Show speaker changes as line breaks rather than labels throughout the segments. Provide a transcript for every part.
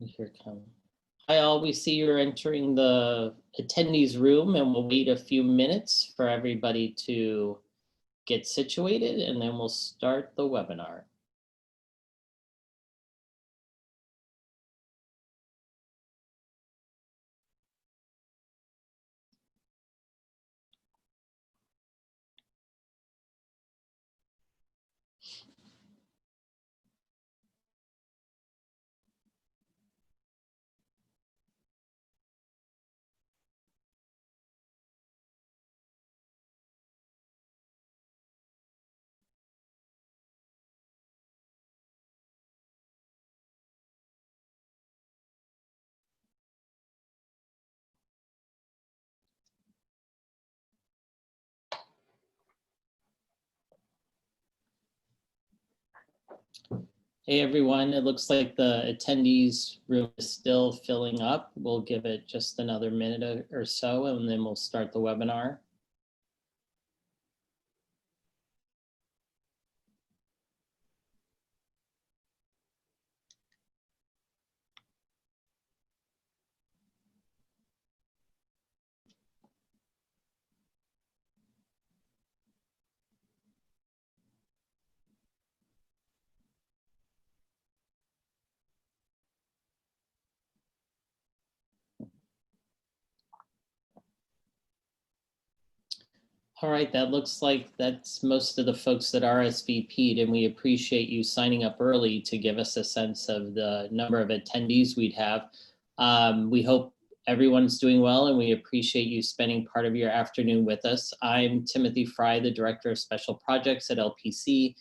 Here come. Hi all, we see you're entering the attendees room and we'll wait a few minutes for everybody to get situated and then we'll start the webinar. Hey everyone, it looks like the attendees room is still filling up. We'll give it just another minute or so and then we'll start the webinar. All right, that looks like that's most of the folks that RSVP'd, and we appreciate you signing up early to give us a sense of the number of attendees we'd have. We hope everyone's doing well, and we appreciate you spending part of your afternoon with us. I'm Timothy Fry, the Director of Special Projects at LPC,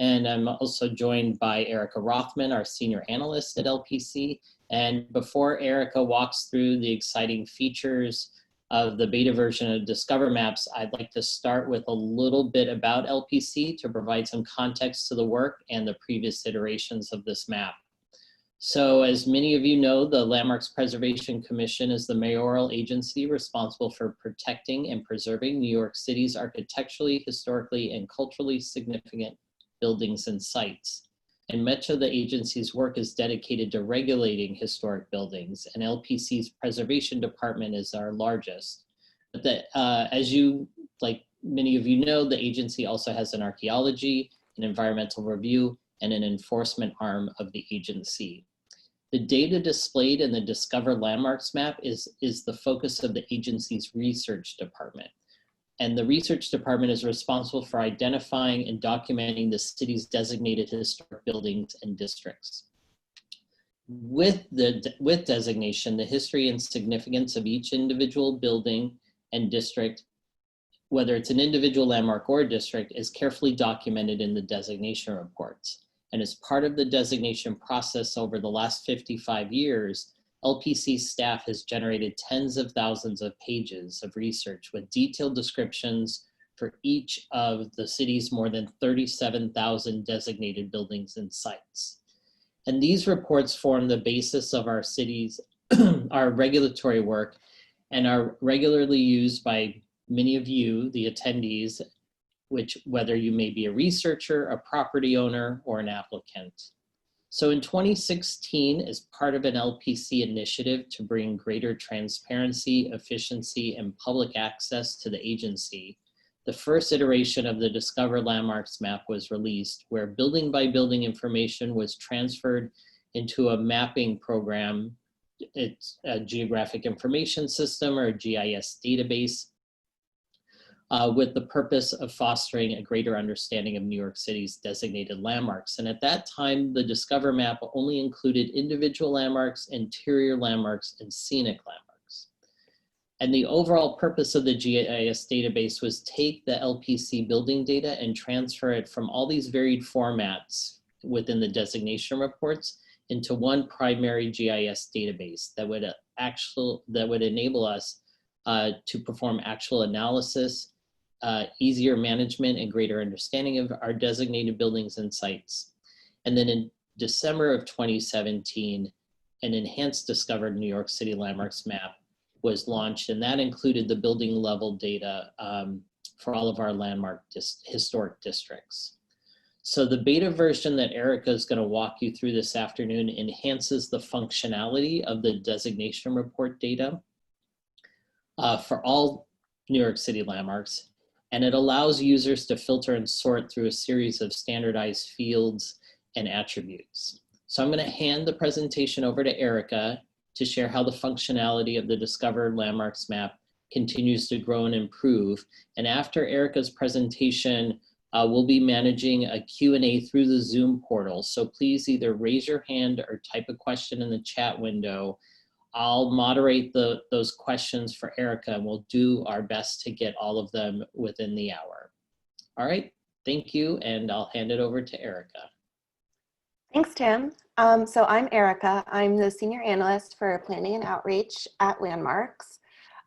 and I'm also joined by Erika Rothman, our Senior Analyst at LPC. And before Erika walks through the exciting features of the beta version of Discover Maps, I'd like to start with a little bit about LPC to provide some context to the work and the previous iterations of this map. So as many of you know, the Landmarks Preservation Commission is the mayoral agency responsible for protecting and preserving New York City's architecturally, historically, and culturally significant buildings and sites. And much of the agency's work is dedicated to regulating historic buildings, and LPC's preservation department is our largest. But as many of you know, the agency also has an archaeology, an environmental review, and an enforcement arm of the agency. The data displayed in the Discover Landmarks map is the focus of the agency's research department. And the research department is responsible for identifying and documenting the city's designated historic buildings and districts. With designation, the history and significance of each individual building and district, whether it's an individual landmark or a district, is carefully documented in the designation reports. And as part of the designation process over the last 55 years, LPC staff has generated tens of thousands of pages of research with detailed descriptions for each of the city's more than 37,000 designated buildings and sites. And these reports form the basis of our city's, our regulatory work, and are regularly used by many of you, the attendees, whether you may be a researcher, a property owner, or an applicant. So in 2016, as part of an LPC initiative to bring greater transparency, efficiency, and public access to the agency, the first iteration of the Discover Landmarks map was released, where building by building information was transferred into a mapping program. It's a geographic information system, or a GIS database, with the purpose of fostering a greater understanding of New York City's designated landmarks. And at that time, the Discover map only included individual landmarks, interior landmarks, and scenic landmarks. And the overall purpose of the GIS database was take the LPC building data and transfer it from all these varied formats within the designation reports into one primary GIS database that would enable us to perform actual analysis, easier management, and greater understanding of our designated buildings and sites. And then in December of 2017, an enhanced Discovered New York City Landmarks map was launched, and that included the building level data for all of our landmark historic districts. So the beta version that Erika is going to walk you through this afternoon enhances the functionality of the designation report data for all New York City landmarks. And it allows users to filter and sort through a series of standardized fields and attributes. So I'm going to hand the presentation over to Erika to share how the functionality of the Discovered Landmarks map continues to grow and improve. And after Erika's presentation, we'll be managing a Q&A through the Zoom portal. So please either raise your hand or type a question in the chat window. I'll moderate those questions for Erika, and we'll do our best to get all of them within the hour. All right, thank you, and I'll hand it over to Erika.
Thanks, Tim. So I'm Erika. I'm the Senior Analyst for Planning and Outreach at Landmarks.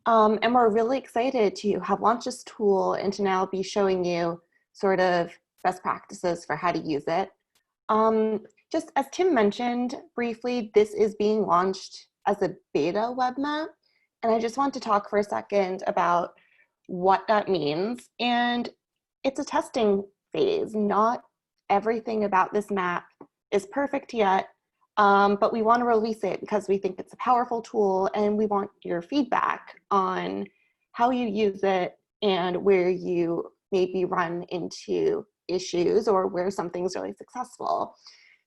And we're really excited to have launched this tool and to now be showing you sort of best practices for how to use it. Just as Tim mentioned briefly, this is being launched as a beta web map. And I just want to talk for a second about what that means. And it's a testing phase. Not everything about this map is perfect yet, but we want to release it because we think it's a powerful tool and we want your feedback on how you use it and where you maybe run into issues or where something's really successful.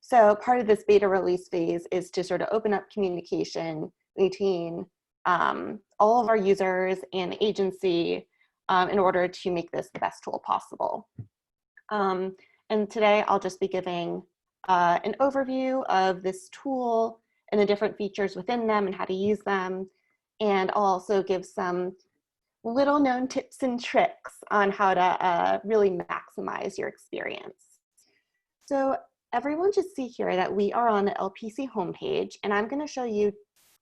So part of this beta release phase is to sort of open up communication between all of our users and the agency in order to make this the best tool possible. And today I'll just be giving an overview of this tool and the different features within them and how to use them. And I'll also give some little known tips and tricks on how to really maximize your experience. So everyone should see here that we are on the LPC homepage, and I'm going to show you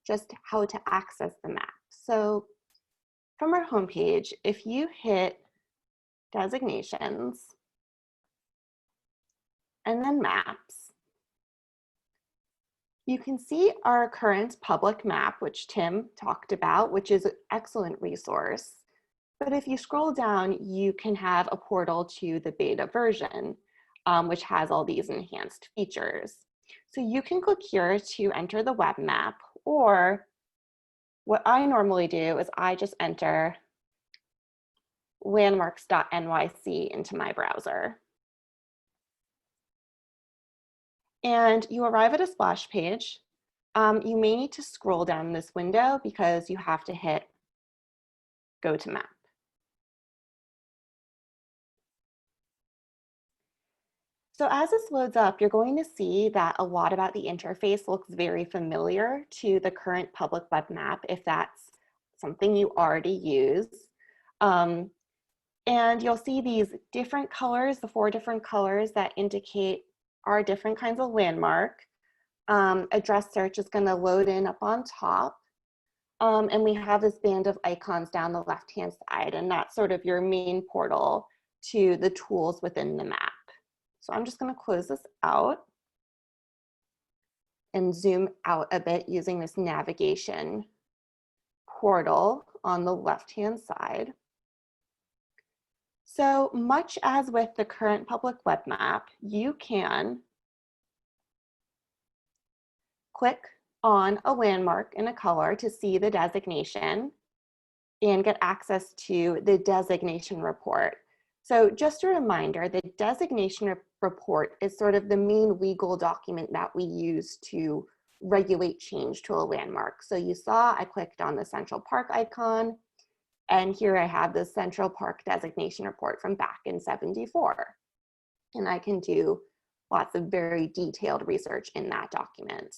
just how to access the map. So from our homepage, if you hit designations and then maps, you can see our current public map, which Tim talked about, which is an excellent resource. But if you scroll down, you can have a portal to the beta version, which has all these enhanced features. So you can click here to enter the web map, or what I normally do is I just enter landmarks.nyc into my browser. And you arrive at a splash page. You may need to scroll down this window because you have to hit go to map. So as this loads up, you're going to see that a lot about the interface looks very familiar to the current public web map, if that's something you already use. And you'll see these different colors, the 4 different colors that indicate our different kinds of landmark. Address search is going to load in up on top. And we have this band of icons down the left-hand side, and that's sort of your main portal to the tools within the map. So I'm just going to close this out and zoom out a bit using this navigation portal on the left-hand side. So much as with the current public web map, you can click on a landmark in a color to see the designation and get access to the designation report. So just a reminder, the designation report is sort of the main legal document that we use to regulate change to a landmark. So you saw I clicked on the Central Park icon, and here I have the Central Park designation report from back in '74. And I can do lots of very detailed research in that document.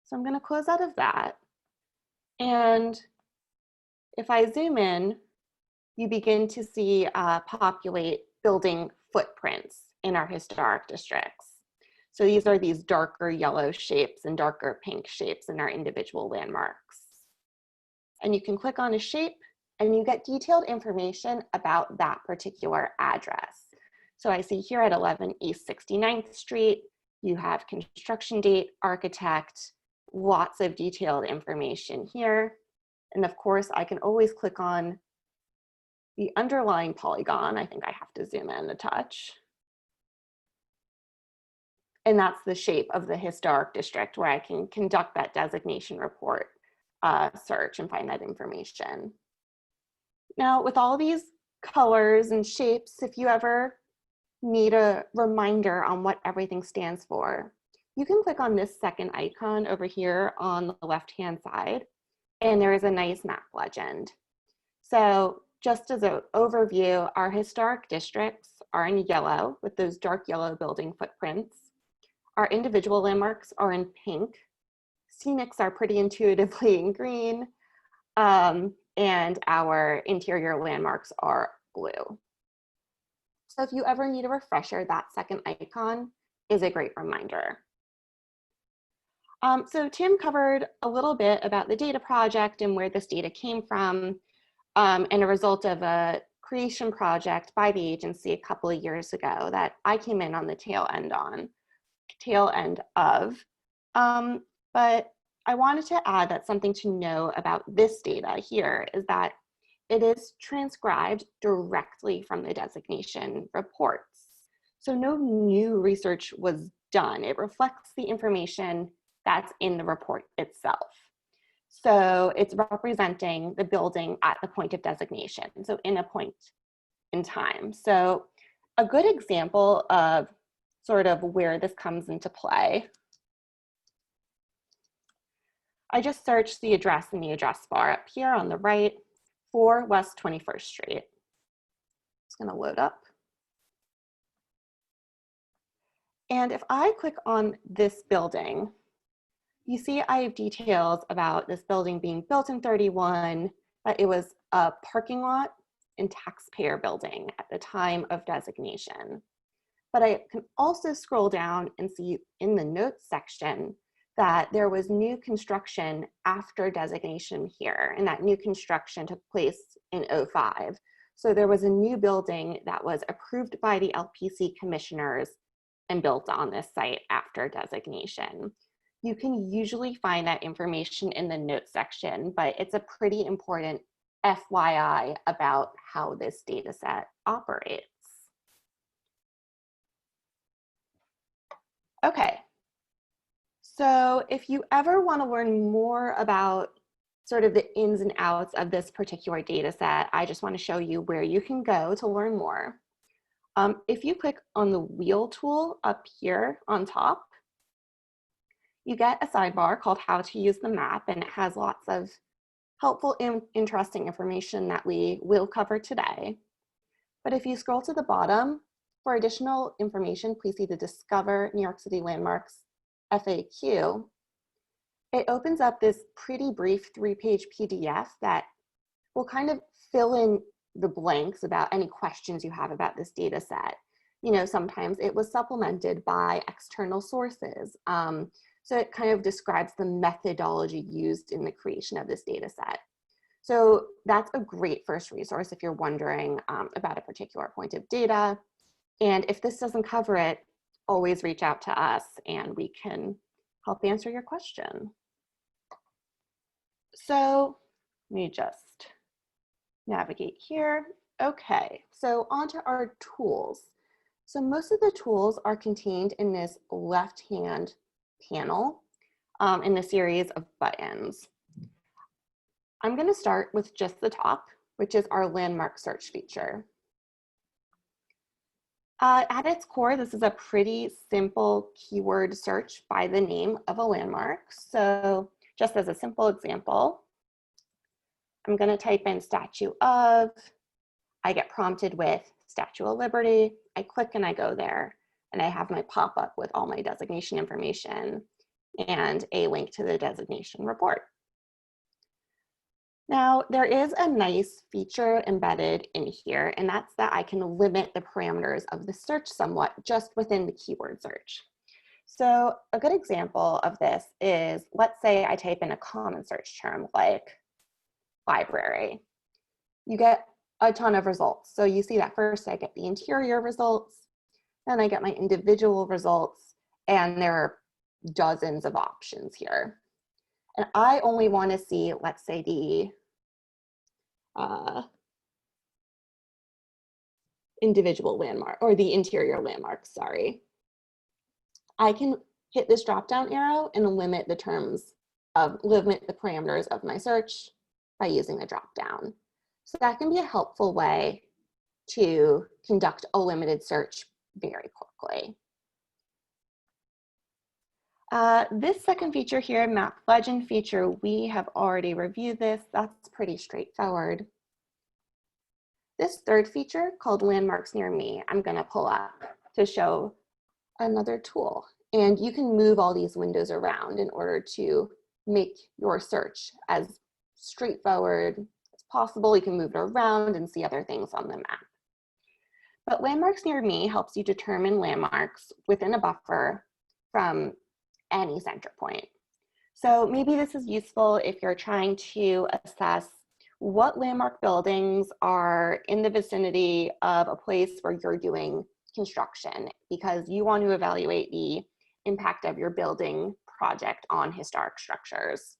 So I'm going to close out of that. And if I zoom in, you begin to see populate building footprints in our historic districts. So these are these darker yellow shapes and darker pink shapes in our individual landmarks. And you can click on a shape and you get detailed information about that particular address. So I see here at 11 East 69th Street, you have construction date, architect, lots of detailed information here. And of course, I can always click on the underlying polygon. I think I have to zoom in a touch. And that's the shape of the historic district where I can conduct that designation report search and find that information. Now, with all these colors and shapes, if you ever need a reminder on what everything stands for, you can click on this second icon over here on the left-hand side, and there is a nice map legend. So just as an overview, our historic districts are in yellow with those dark yellow building footprints. Our individual landmarks are in pink. Scenics are pretty intuitively in green. And our interior landmarks are blue. So if you ever need a refresher, that second icon is a great reminder. So Tim covered a little bit about the data project and where this data came from, and a result of a creation project by the agency a couple of years ago that I came in on the tail end of. But I wanted to add that something to know about this data here is that it is transcribed directly from the designation reports. So no new research was done. It reflects the information that's in the report itself. So it's representing the building at the point of designation, so in a point in time. So a good example of sort of where this comes into play, I just searched the address in the address bar up here on the right for West 21st Street. It's going to load up. And if I click on this building, you see I have details about this building being built in 31, that it was a parking lot and taxpayer building at the time of designation. But I can also scroll down and see in the notes section that there was new construction after designation here, and that new construction took place in '05. So there was a new building that was approved by the LPC commissioners and built on this site after designation. You can usually find that information in the notes section, but it's a pretty important FYI about how this data set operates. Okay, so if you ever want to learn more about sort of the ins and outs of this particular data set, I just want to show you where you can go to learn more. If you click on the wheel tool up here on top, you get a sidebar called How to Use the Map, and it has lots of helpful and interesting information that we will cover today. But if you scroll to the bottom, for additional information, please see the Discover New York City Landmarks FAQ. It opens up this pretty brief 3-page PDF that will kind of fill in the blanks about any questions you have about this data set. You know, sometimes it was supplemented by external sources. So it kind of describes the methodology used in the creation of this data set. So that's a great first resource if you're wondering about a particular point of data. And if this doesn't cover it, always reach out to us and we can help answer your question. So let me just navigate here. Okay, so onto our tools. So most of the tools are contained in this left-hand panel in the series of buttons. I'm going to start with just the top, which is our landmark search feature. At its core, this is a pretty simple keyword search by the name of a landmark. So just as a simple example, I'm going to type in Statue of, I get prompted with Statue of Liberty, I click and I go there, and I have my pop-up with all my designation information and a link to the designation report. Now, there is a nice feature embedded in here, and that's that I can limit the parameters of the search somewhat just within the keyword search. So a good example of this is, let's say I type in a common search term like library. You get a ton of results. So you see that first I get the interior results, then I get my individual results, and there are dozens of options here. And I only want to see, let's say, the individual landmark, or the interior landmark, sorry. I can hit this drop-down arrow and limit the parameters of my search by using the drop-down. So that can be a helpful way to conduct a limited search very quickly. This second feature here, Map Legend feature, we have already reviewed this. That's pretty straightforward. This third feature, called Landmarks Near Me, I'm going to pull up to show another tool. And you can move all these windows around in order to make your search as straightforward as possible. You can move it around and see other things on the map. But Landmarks Near Me helps you determine landmarks within a buffer from any center point. So maybe this is useful if you're trying to assess what landmark buildings are in the vicinity of a place where you're doing construction, because you want to evaluate the impact of your building project on historic structures.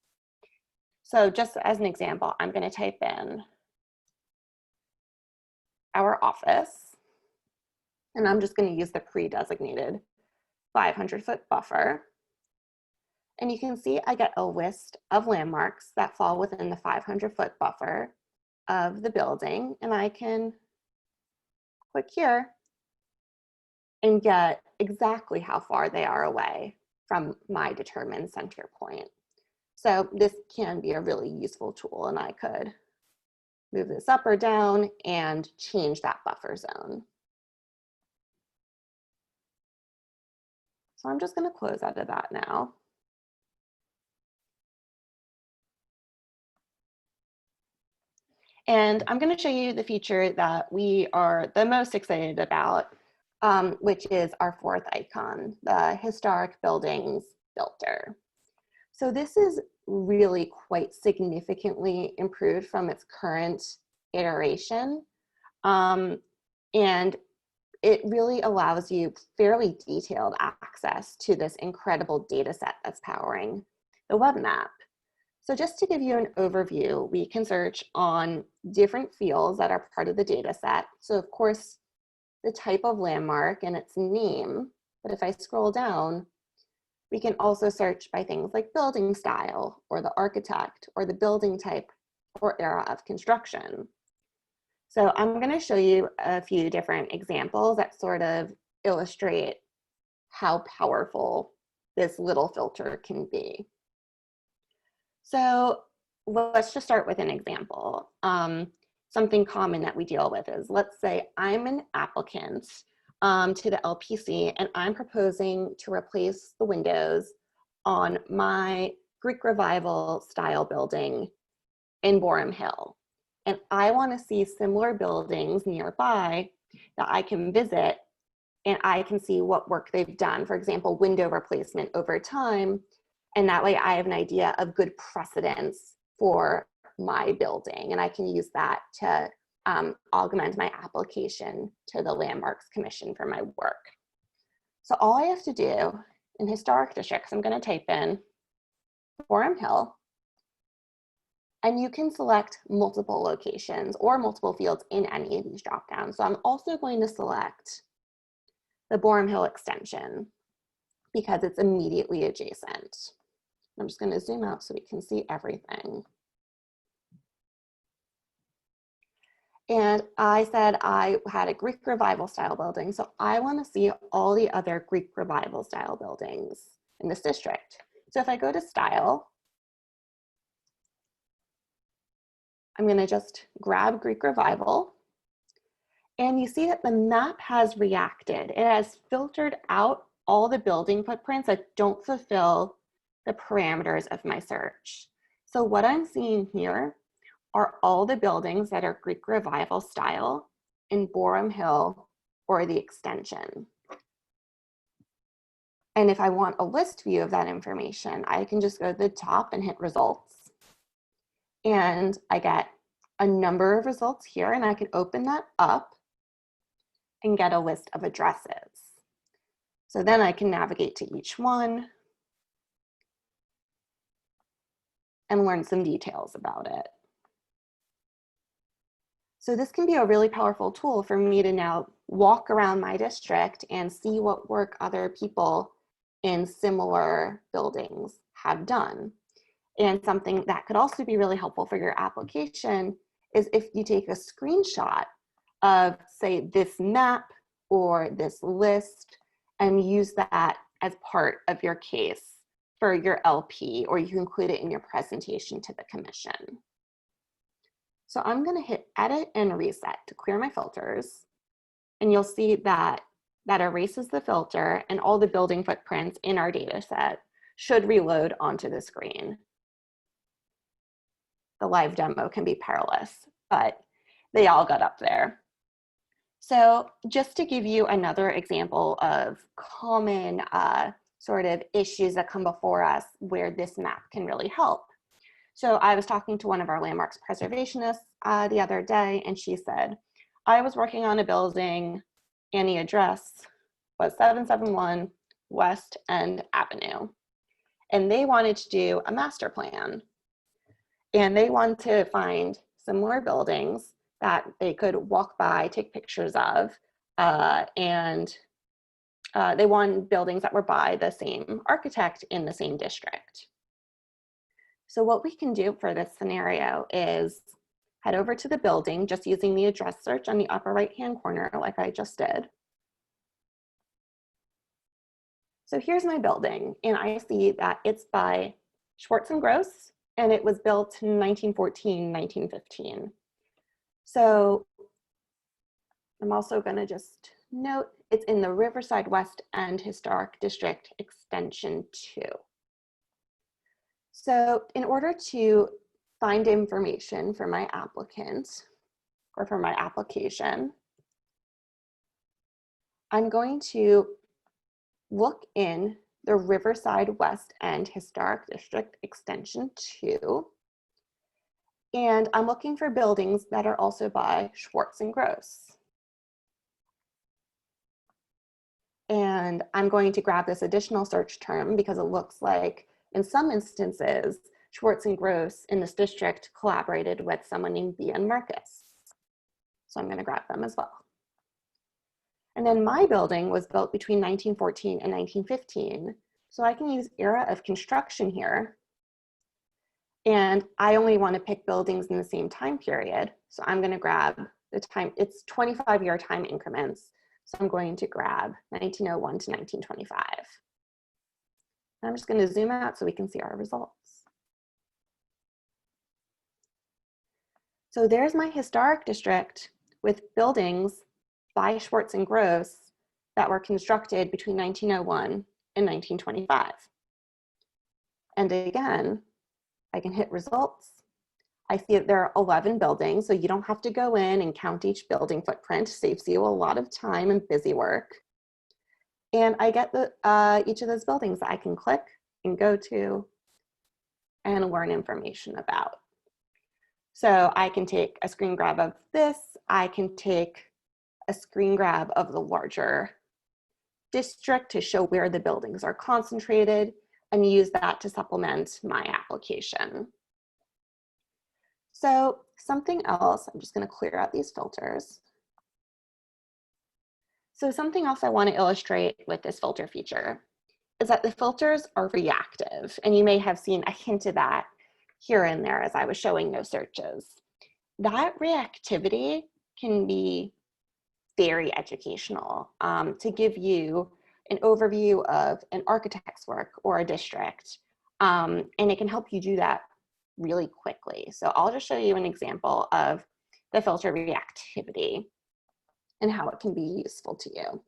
So just as an example, I'm going to type in our office, and I'm just going to use the pre-designated 500-foot buffer. And you can see I get a list of landmarks that fall within the 500-foot buffer of the building. And I can click here and get exactly how far they are away from my determined center point. So this can be a really useful tool, and I could move this up or down and change that buffer zone. So I'm just going to close out of that now. And I'm going to show you the feature that we are the most excited about, which is our fourth icon, the Historic Buildings Filter. So this is really quite significantly improved from its current iteration. And it really allows you fairly detailed access to this incredible data set that's powering the web map. So just to give you an overview, we can search on different fields that are part of the data set. So of course, the type of landmark and its name, but if I scroll down, we can also search by things like building style, or the architect, or the building type, or era of construction. So I'm going to show you a few different examples that sort of illustrate how powerful this little filter can be. So let's just start with an example. Something common that we deal with is, let's say I'm an applicant to the LPC, and I'm proposing to replace the windows on my Greek Revival style building in Borum Hill. And I want to see similar buildings nearby that I can visit, and I can see what work they've done, for example, window replacement over time. And that way I have an idea of good precedence for my building. And I can use that to augment my application to the Landmarks Commission for my work. So all I have to do in historic districts, I'm going to type in Borum Hill, and you can select multiple locations or multiple fields in any of these dropdowns. So I'm also going to select the Borum Hill extension because it's immediately adjacent. I'm just going to zoom out so we can see everything. And I said I had a Greek Revival style building, so I want to see all the other Greek Revival style buildings in this district. So if I go to style, I'm going to just grab Greek Revival, and you see that the map has reacted. It has filtered out all the building footprints that don't fulfill the parameters of my search. So what I'm seeing here are all the buildings that are Greek Revival style in Borum Hill or the extension. And if I want a list view of that information, I can just go to the top and hit results. And I get a number of results here, and I can open that up and get a list of addresses. So then I can navigate to each one and learn some details about it. So this can be a really powerful tool for me to now walk around my district and see what work other people in similar buildings have done. And something that could also be really helpful for your application is if you take a screenshot of, say, this map or this list and use that as part of your case for your LP, or you can include it in your presentation to the commission. So I'm going to hit edit and reset to clear my filters. And you'll see that that erases the filter, and all the building footprints in our data set should reload onto the screen. The live demo can be perilous, but they all got up there. So just to give you another example of common sort of issues that come before us where this map can really help. So I was talking to one of our landmarks preservationists the other day, and she said, I was working on a building and the address was 771 West End Avenue. And they wanted to do a master plan. And they wanted to find similar buildings that they could walk by, take pictures of, and they wanted buildings that were by the same architect in the same district. So what we can do for this scenario is head over to the building, just using the address search on the upper right-hand corner, like I just did. So here's my building, and I see that it's by Schwartz and Gross, and it was built in 1914, 1915. So I'm also going to just note it's in the Riverside West End Historic District Extension 2. So in order to find information for my applicant or for my application, I'm going to look in the Riverside West End Historic District Extension 2. And I'm looking for buildings that are also by Schwartz and Gross. And I'm going to grab this additional search term because it looks like in some instances, Schwartz and Gross in this district collaborated with someone named B.N. Marcus. So I'm going to grab them as well. And then my building was built between 1914 and 1915. So I can use era of construction here. And I only want to pick buildings in the same time period. So I'm going to grab the time, it's 25-year time increments. So I'm going to grab 1901 to 1925. I'm just going to zoom out so we can see our results. So there's my historic district with buildings by Schwartz and Gross that were constructed between 1901 and 1925. And again, I can hit results. I see that there are 11 buildings, so you don't have to go in and count each building footprint. Saves you a lot of time and busy work. And I get each of those buildings that I can click and go to and learn information about. So I can take a screen grab of this. I can take a screen grab of the larger district to show where the buildings are concentrated and use that to supplement my application. So something else, I'm just going to clear out these filters. So something else I want to illustrate with this filter feature is that the filters are reactive, and you may have seen a hint of that here and there as I was showing those searches. That reactivity can be very educational to give you an overview of an architect's work or a district, and it can help you do that really quickly. So I'll just show you an example of the filter reactivity and how it can be useful to you.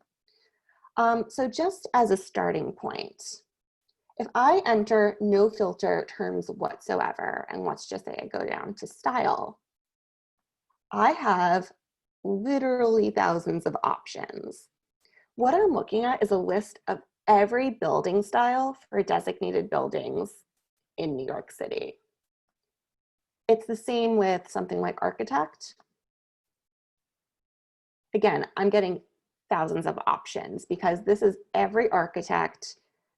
So just as a starting point, if I enter no filter terms whatsoever, and let's just say I go down to style, I have literally thousands of options. What I'm looking at is a list of every building style for designated buildings in New York City. It's the same with something like architect. Again, I'm getting thousands of options because this is every architect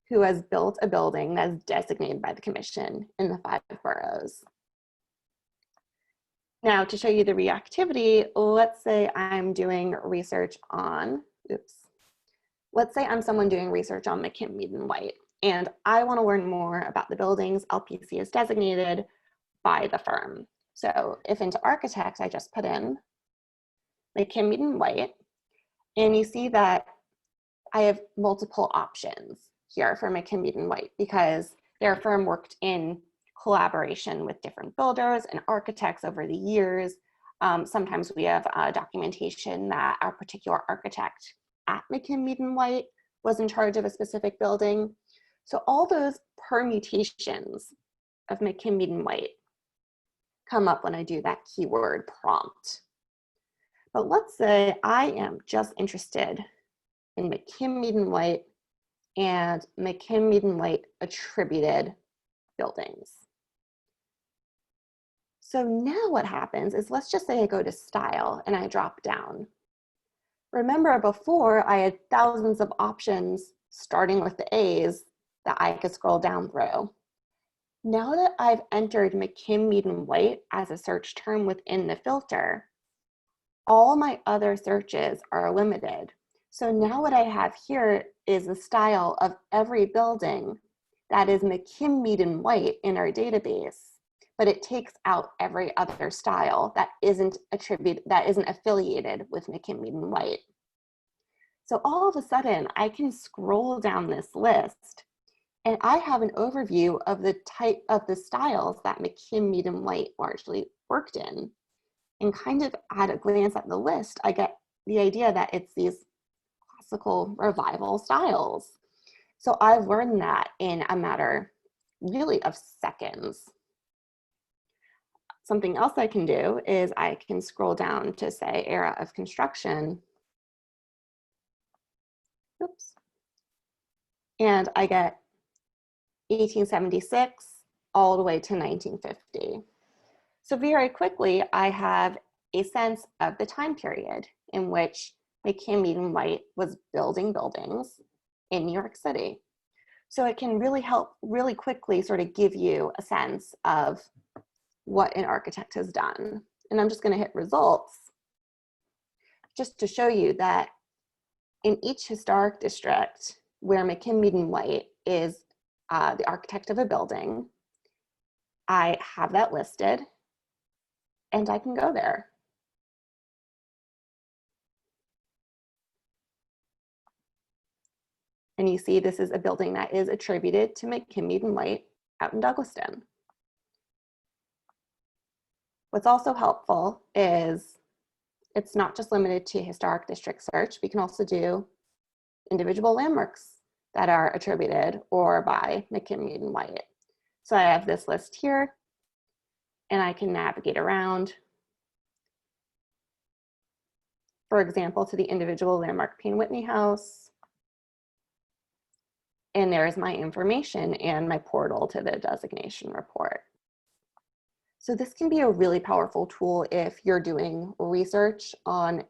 who has built a building that is designated by the commission in the 5 boroughs. Now, to show you the reactivity, let's say I'm doing research on, Let's say I'm someone doing research on McKim, Mead, and White, and I want to learn more about the buildings LPC is designated by the firm. So if into architect, I just put in McKim, Mead, and White, and you see that I have multiple options here for McKim, Mead, and White because their firm worked in collaboration with different builders and architects over the years. Sometimes we have documentation that our particular architect at McKim, Mead, and White was in charge of a specific building. So all those permutations of McKim, Mead, and White come up when I do that keyword prompt. But let's say I am just interested in McKim, Mead, and White and McKim, Mead, and White attributed buildings. So now what happens is, let's just say I go to style and I drop down. Remember before I had thousands of options starting with the A's that I could scroll down through. Now that I've entered McKim, Mead, and White as a search term within the filter, all my other searches are limited. So now what I have here is the style of every building that is McKim, Mead, and White in our database, but it takes out every other style that isn't affiliated with McKim, Mead, and White. So all of a sudden I can scroll down this list and I have an overview of the type of the styles that McKim, Mead, and White largely worked in. And kind of at a glance at the list, I get the idea that it's these classical revival styles. So I've learned that in a matter really of seconds. Something else I can do is I can scroll down to say era of construction. Oops. And I get 1876 all the way to 1950. So very quickly, I have a sense of the time period in which McKim, Mead, and White was building buildings in New York City. So it can really help really quickly sort of give you a sense of what an architect has done. And I'm just going to hit results just to show you that in each historic district where McKim, Mead, and White is the architect of a building, I have that listed and I can go there. And you see this is a building that is attributed to McKim, Mead, and White out in Douglaston. What's also helpful is it's not just limited to historic district search. We can also do individual landmarks that are attributed or by McKim, Mead, and White. So I have this list here and I can navigate around, for example, to the individual landmark Payne Whitney House. And there's my information and my portal to the designation report. So this can be a really powerful tool if you're doing research on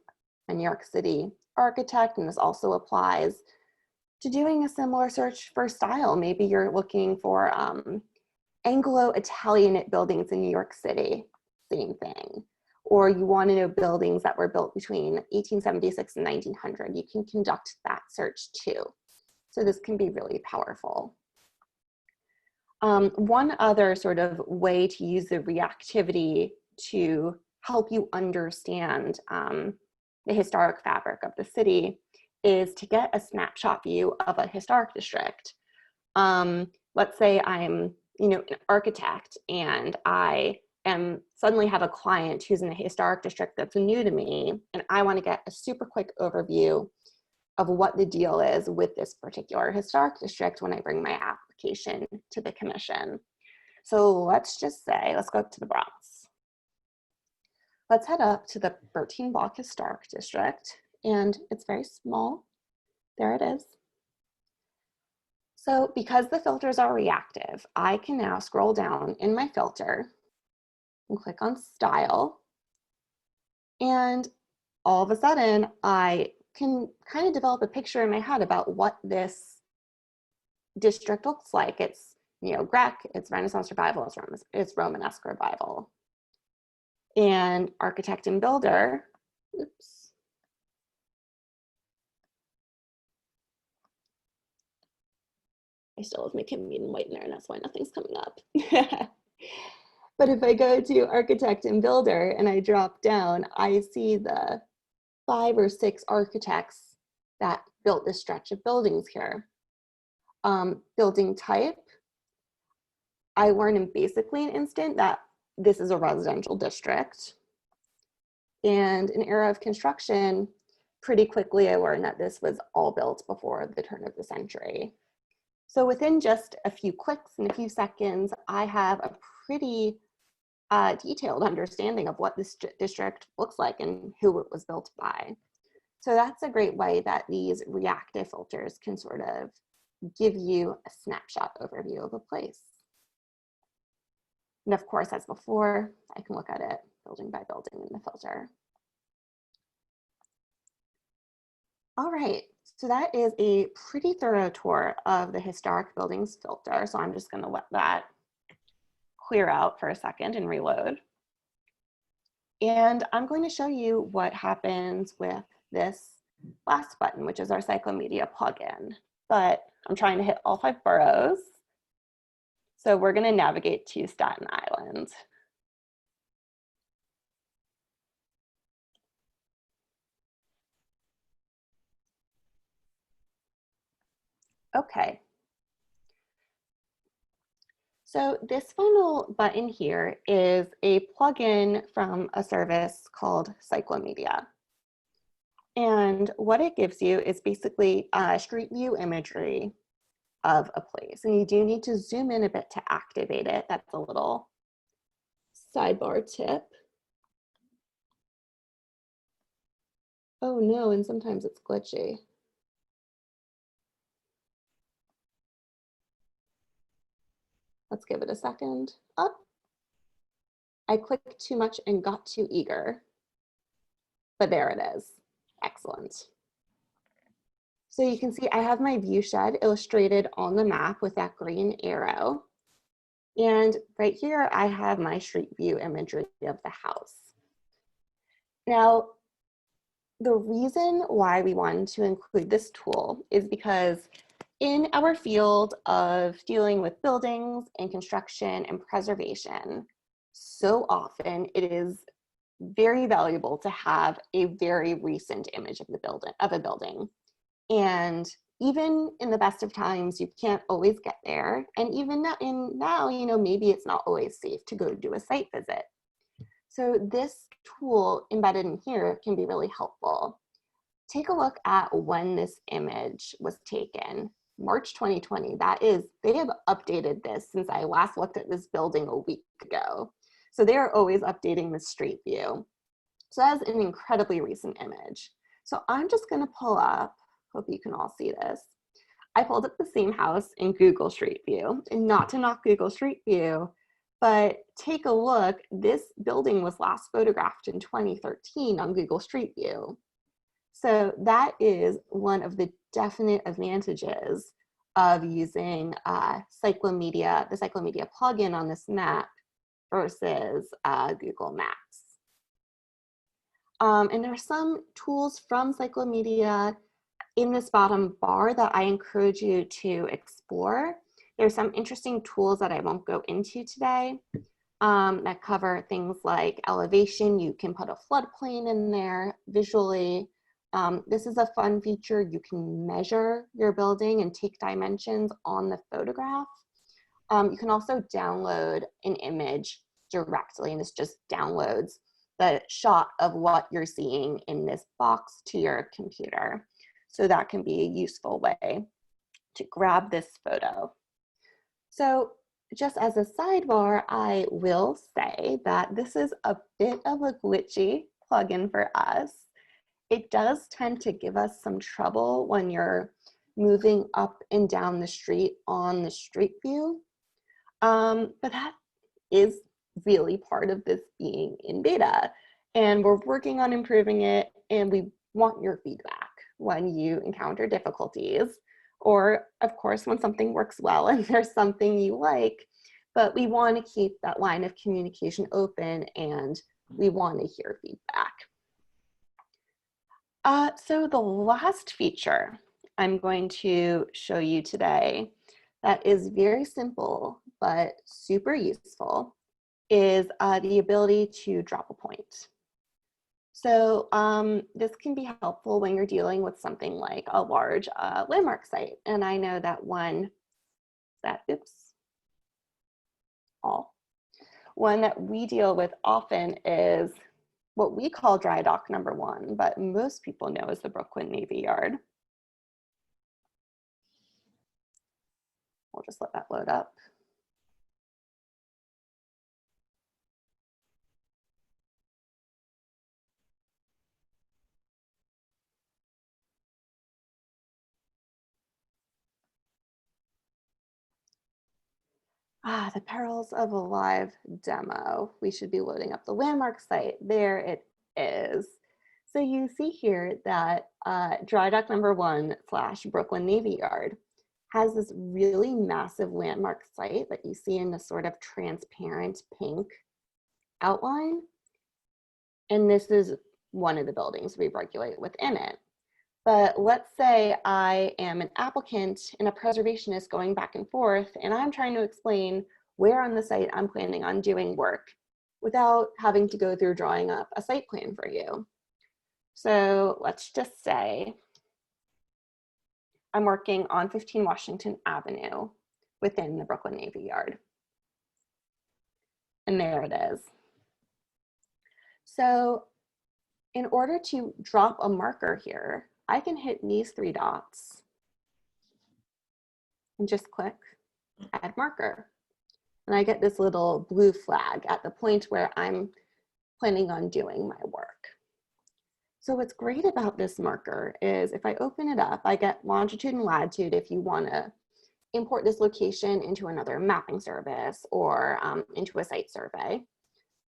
a New York City architect, and this also applies to doing a similar search for style. Maybe you're looking for Anglo-Italianate buildings in New York City, same thing. Or you want to know buildings that were built between 1876 and 1900. You can conduct that search too. So this can be really powerful. One other sort of way to use the reactivity to help you understand the historic fabric of the city is to get a snapshot view of a historic district. Let's say I'm an architect and I suddenly have a client who's in a historic district that's new to me, and I want to get a super quick overview of what the deal is with this particular historic district when I bring my application to the commission. So let's just say, let's go up to the Bronx. Let's head up to the 13 block historic district, and it's very small. There it is. So because the filters are reactive, I can now scroll down in my filter and click on style. And all of a sudden, I can kind of develop a picture in my head about what this district looks like. It's Grec, it's Renaissance Revival, it's Romanesque Revival. And architect and builder, oops. I still have my Canadian whitener, and that's why nothing's coming up. But if I go to architect and builder and I drop down, I see the 5 or 6 architects that built this stretch of buildings here. Building type, I learned in basically an instant that this is a residential district. And an era of construction, pretty quickly I learned that this was all built before the turn of the century. So within just a few clicks and a few seconds, I have a pretty detailed understanding of what this district looks like and who it was built by. So that's a great way that these reactive filters can sort of give you a snapshot overview of a place. And of course, as before, I can look at it building by building in the filter. All right, so that is a pretty thorough tour of the historic buildings filter. So I'm just going to let that clear out for a second and reload. And I'm going to show you what happens with this last button, which is our Cyclone Media plugin. But I'm trying to hit all 5 boroughs. So we're going to navigate to Staten Island. Okay. So this final button here is a plugin from a service called Cyclone Media. And what it gives you is basically a street view imagery of a place. And you do need to zoom in a bit to activate it. That's a little sidebar tip. Oh no, and sometimes it's glitchy. Let's give it a second. Up. I clicked too much and got too eager. But there it is. Excellent. So you can see I have my view shed illustrated on the map with that green arrow. And right here, I have my street view imagery of the house. Now, the reason why we wanted to include this tool is because in our field of dealing with buildings and construction and preservation, so often it is very valuable to have a very recent image of a building. And even in the best of times, you can't always get there. And even now, you know, maybe it's not always safe to go do a site visit. So this tool embedded in here can be really helpful. Take a look at when this image was taken. March 2020, they have updated this since I last looked at this building a week ago. So they are always updating the street view. So that's an incredibly recent image. So I'm just gonna pull up, hope you can all see this. I pulled up the same house in Google Street View, and not to knock Google Street View, but take a look, this building was last photographed in 2013 on Google Street View. So that is one of the definite advantages of using Cyclone Media, the Cyclone Media plugin on this map versus Google Maps. And there are some tools from Cyclone Media in this bottom bar that I encourage you to explore. There's some interesting tools that I won't go into today that cover things like elevation. You can put a floodplain in there visually. This is a fun feature. You can measure your building and take dimensions on the photograph. You can also download an image directly, and this just downloads the shot of what you're seeing in this box to your computer. So that can be a useful way to grab this photo. So just as a sidebar, I will say that this is a bit of a glitchy plugin for us. It does tend to give us some trouble when you're moving up and down the street on the street view. But that is really part of this being in beta. And we're working on improving it, and we want your feedback when you encounter difficulties, or of course, when something works well and there's something you like, but we want to keep that line of communication open, and we want to hear feedback. So the last feature I'm going to show you today that is very simple but super useful is the ability to drop a point. So this can be helpful when you're dealing with something like a large landmark site. And I know that one that we deal with often is what we call dry dock number 1, but most people know as the Brooklyn Navy Yard. We'll just let that load up. The perils of a live demo. We should be loading up the landmark site. There it is. So you see here that dry dock number 1 / Brooklyn Navy Yard has this really massive landmark site that you see in this sort of transparent pink outline. And this is one of the buildings we regulate within it. But let's say I am an applicant and a preservationist going back and forth, and I'm trying to explain where on the site I'm planning on doing work without having to go through drawing up a site plan for you. So let's just say I'm working on 15 Washington Avenue within the Brooklyn Navy Yard. And there it is. So in order to drop a marker here, I can hit these 3 dots and just click add marker. And I get this little blue flag at the point where I'm planning on doing my work. So what's great about this marker is if I open it up, I get longitude and latitude if you want to import this location into another mapping service or into a site survey.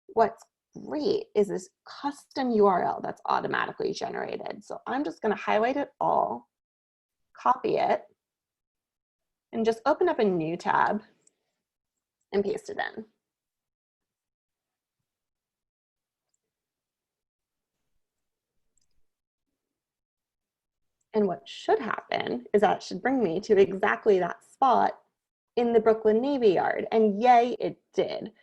What's great is this custom URL that's automatically generated. So I'm just going to highlight it all, copy it, and just open up a new tab and paste it in. And what should happen is that it should bring me to exactly that spot in the Brooklyn Navy Yard. And yay, it did.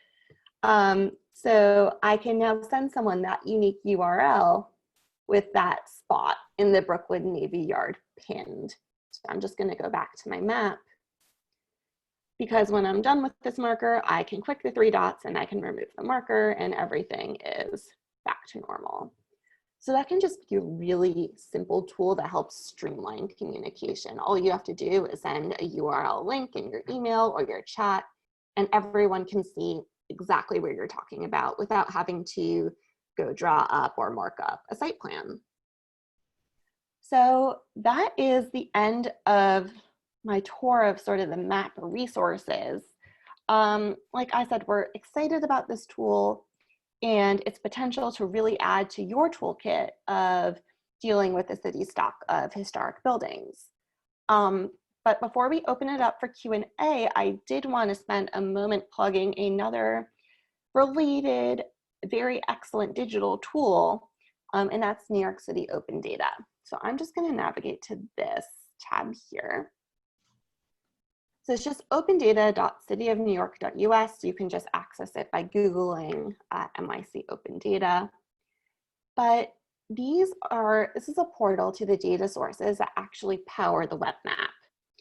So I can now send someone that unique URL with that spot in the Brooklyn Navy Yard pinned. So I'm just going to go back to my map, because when I'm done with this marker, I can click the 3 dots and I can remove the marker and everything is back to normal. So that can just be a really simple tool that helps streamline communication. All you have to do is send a URL link in your email or your chat, and everyone can see exactly where you're talking about without having to go draw up or mark up a site plan. So that is the end of my tour of sort of the map resources. Like I said, we're excited about this tool and its potential to really add to your toolkit of dealing with the city stock of historic buildings. But before we open it up for Q&A, I did want to spend a moment plugging another related, very excellent digital tool, and that's New York City Open Data. So I'm just going to navigate to this tab here. So it's just opendata.cityofnewyork.us. You can just access it by Googling NYC Open Data. But this is a portal to the data sources that actually power the web map,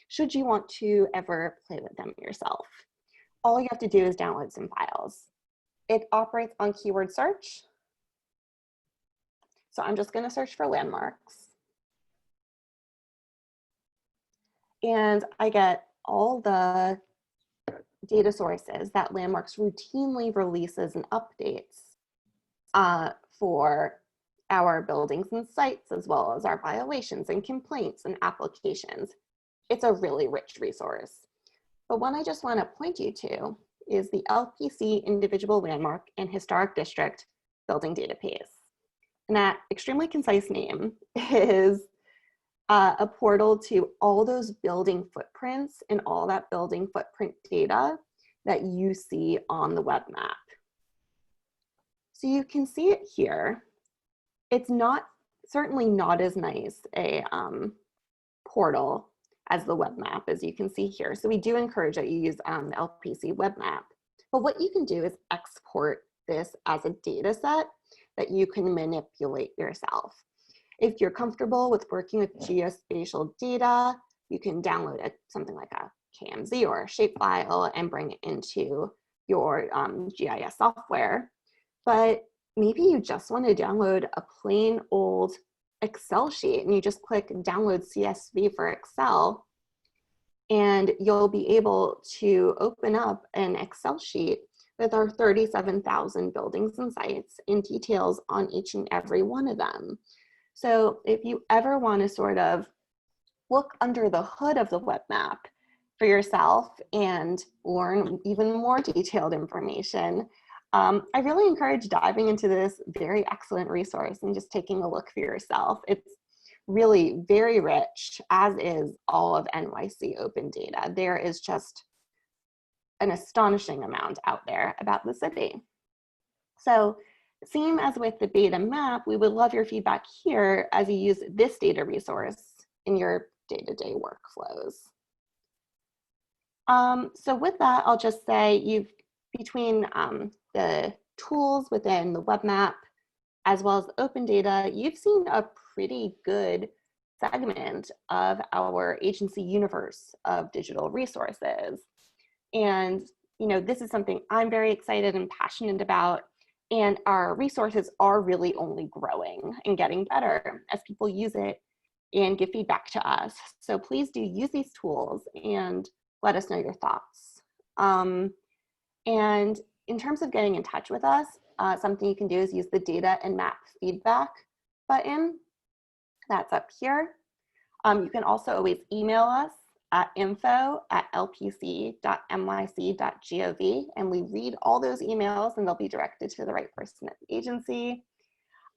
should you want to ever play with them yourself. All you have to do is download some files. It operates on keyword search. So I'm just going to search for landmarks. And I get all the data sources that Landmarks routinely releases and updates for our buildings and sites, as well as our violations and complaints and applications. It's a really rich resource. But one I just want to point you to is the LPC Individual Landmark and Historic District Building Database. And that extremely concise name is a portal to all those building footprints and all that building footprint data that you see on the web map. So you can see it here. It's certainly not as nice a portal as the web map, as you can see here. So we do encourage that you use the LPC web map. But what you can do is export this as a data set that you can manipulate yourself. If you're comfortable with working with geospatial data, you can download something like a KMZ or a shapefile and bring it into your GIS software. But maybe you just want to download a plain old Excel sheet and you just click download CSV for Excel, and you'll be able to open up an Excel sheet with our 37,000 buildings and sites and details on each and every one of them. So if you ever want to sort of look under the hood of the web map for yourself and learn even more detailed information, I really encourage diving into this very excellent resource and just taking a look for yourself. It's really very rich, as is all of NYC open data. There is just an astonishing amount out there about the city. So same as with the beta map, we would love your feedback here as you use this data resource in your day-to-day workflows. So with that, I'll just say between the tools within the web map as well as open data, you've seen a pretty good segment of our agency universe of digital resources. And this is something I'm very excited and passionate about. And our resources are really only growing and getting better as people use it and give feedback to us. So please do use these tools and let us know your thoughts. And in terms of getting in touch with us, something you can do is use the data and map feedback button. That's up here. You can also always email us at info@lpc.nyc.gov, and we read all those emails and they'll be directed to the right person at the agency.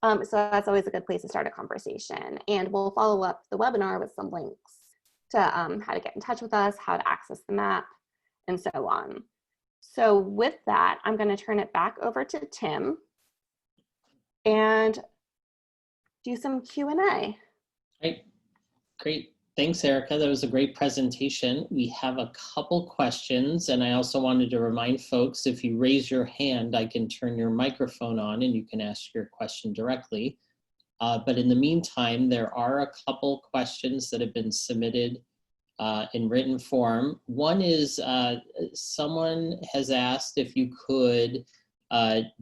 So that's always a good place to start a conversation. And we'll follow up the webinar with some links to how to get in touch with us, how to access the map, and so on. So with that, I'm going to turn it back over to Tim and do some Q&A.
Great. Thanks, Erica. That was a great presentation. We have a couple questions, and I also wanted to remind folks, if you raise your hand, I can turn your microphone on and you can ask your question directly. But in the meantime, there are a couple questions that have been submitted in written form. One is someone has asked if you could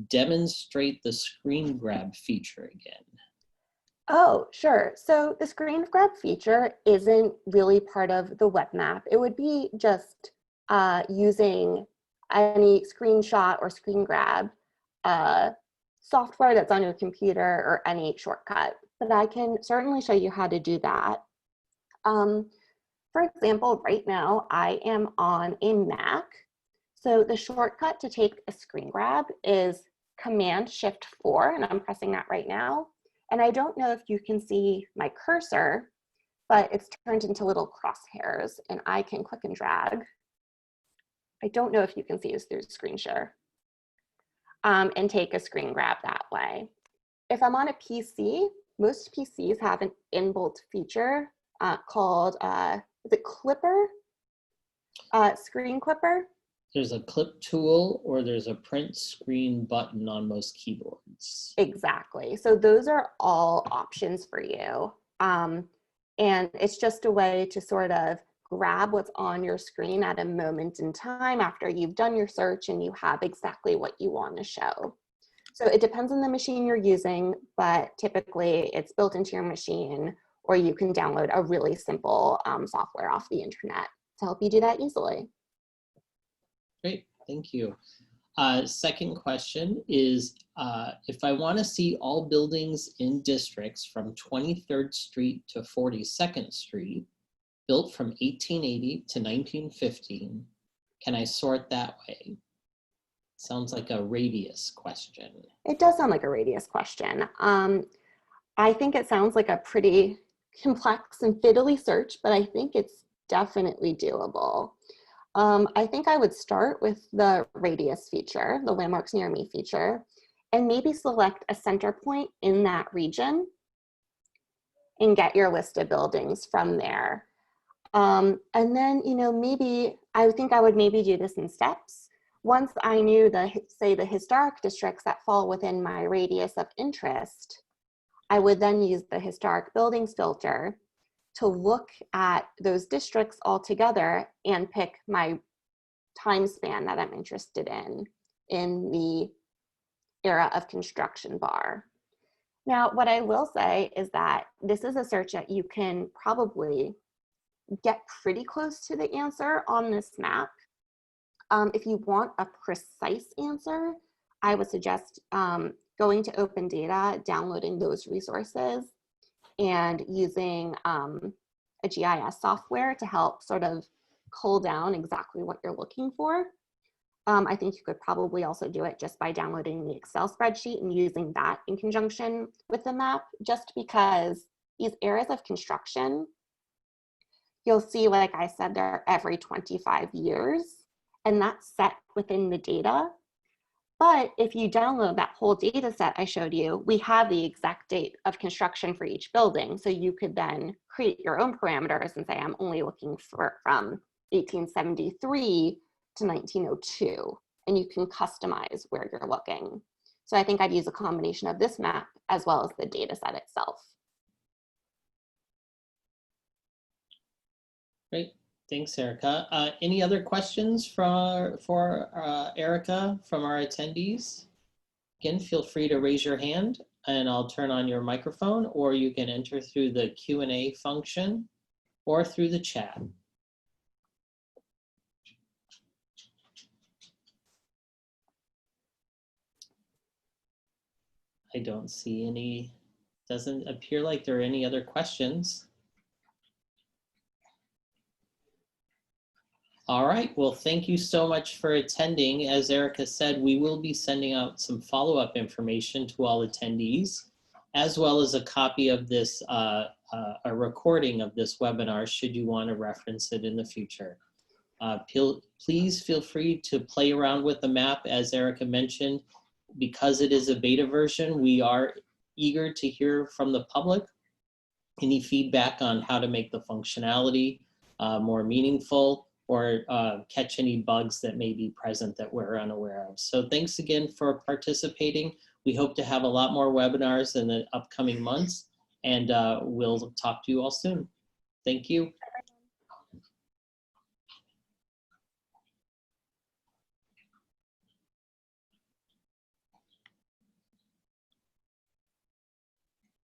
demonstrate the screen grab feature again.
Oh, sure. So the screen grab feature isn't really part of the web map. It would be just using any screenshot or screen grab software that's on your computer or any shortcut. But I can certainly show you how to do that. For example, right now I am on a Mac. So the shortcut to take a screen grab is Command-Shift-4, and I'm pressing that right now. And I don't know if you can see my cursor, but it's turned into little crosshairs and I can click and drag. I don't know if you can see us through screen share and take a screen grab that way. If I'm on a PC, most PCs have an inbuilt feature called, is it Clipper? Screen Clipper?
There's a clip tool or there's a print screen button on most keyboards.
Exactly. So those are all options for you. And it's just a way to sort of grab what's on your screen at a moment in time after you've done your search and you have exactly what you want to show. So it depends on the machine you're using, but typically it's built into your machine, or you can download a really simple software off the internet to help you do that easily.
Great, thank you. Second question is, if I want to see all buildings in districts from 23rd Street to 42nd Street, built from 1880 to 1915, can I sort that way? Sounds like a radius question.
It does sound like a radius question. I think it sounds like a pretty complex and fiddly search, but I think it's definitely doable. I think I would start with the radius feature, the landmarks near me feature, and maybe select a center point in that region and get your list of buildings from there. And then, you know, maybe, I think I would maybe do this in steps. Once I knew say the historic districts that fall within my radius of interest, I would then use the historic buildings filter to look at those districts all together and pick my time span that I'm interested in the era of construction bar. Now, what I will say is that this is a search that you can probably get pretty close to the answer on this map. If you want a precise answer, I would suggest going to open data, downloading those resources, and using a GIS software to help sort of cull down exactly what you're looking for. I think you could probably also do it just by downloading the Excel spreadsheet and using that in conjunction with the map, just because these areas of construction, you'll see, like I said, they're every 25 years, and that's set within the data. But if you download that whole data set I showed you, we have the exact date of construction for each building. So you could then create your own parameters and say, I'm only looking for from 1873 to 1902, and you can customize where you're looking. So I think I'd use a combination of this map as well as the data set itself.
Great, thanks, Erika. Any other questions for Erika from our attendees? Again, feel free to raise your hand and I'll turn on your microphone, or you can enter through the Q&A function or through the chat. I don't see any, doesn't appear like there are any other questions. All right, well, thank you so much for attending. As Erika said, we will be sending out some follow-up information to all attendees, as well as a copy of this, a recording of this webinar, should you want to reference it in the future. Please feel free to play around with the map. As Erika mentioned, because it is a beta version, we are eager to hear from the public any feedback on how to make the functionality more meaningful, or catch any bugs that may be present that we're unaware of. So thanks again for participating. We hope to have a lot more webinars in the upcoming months, and we'll talk to you all soon. Thank you.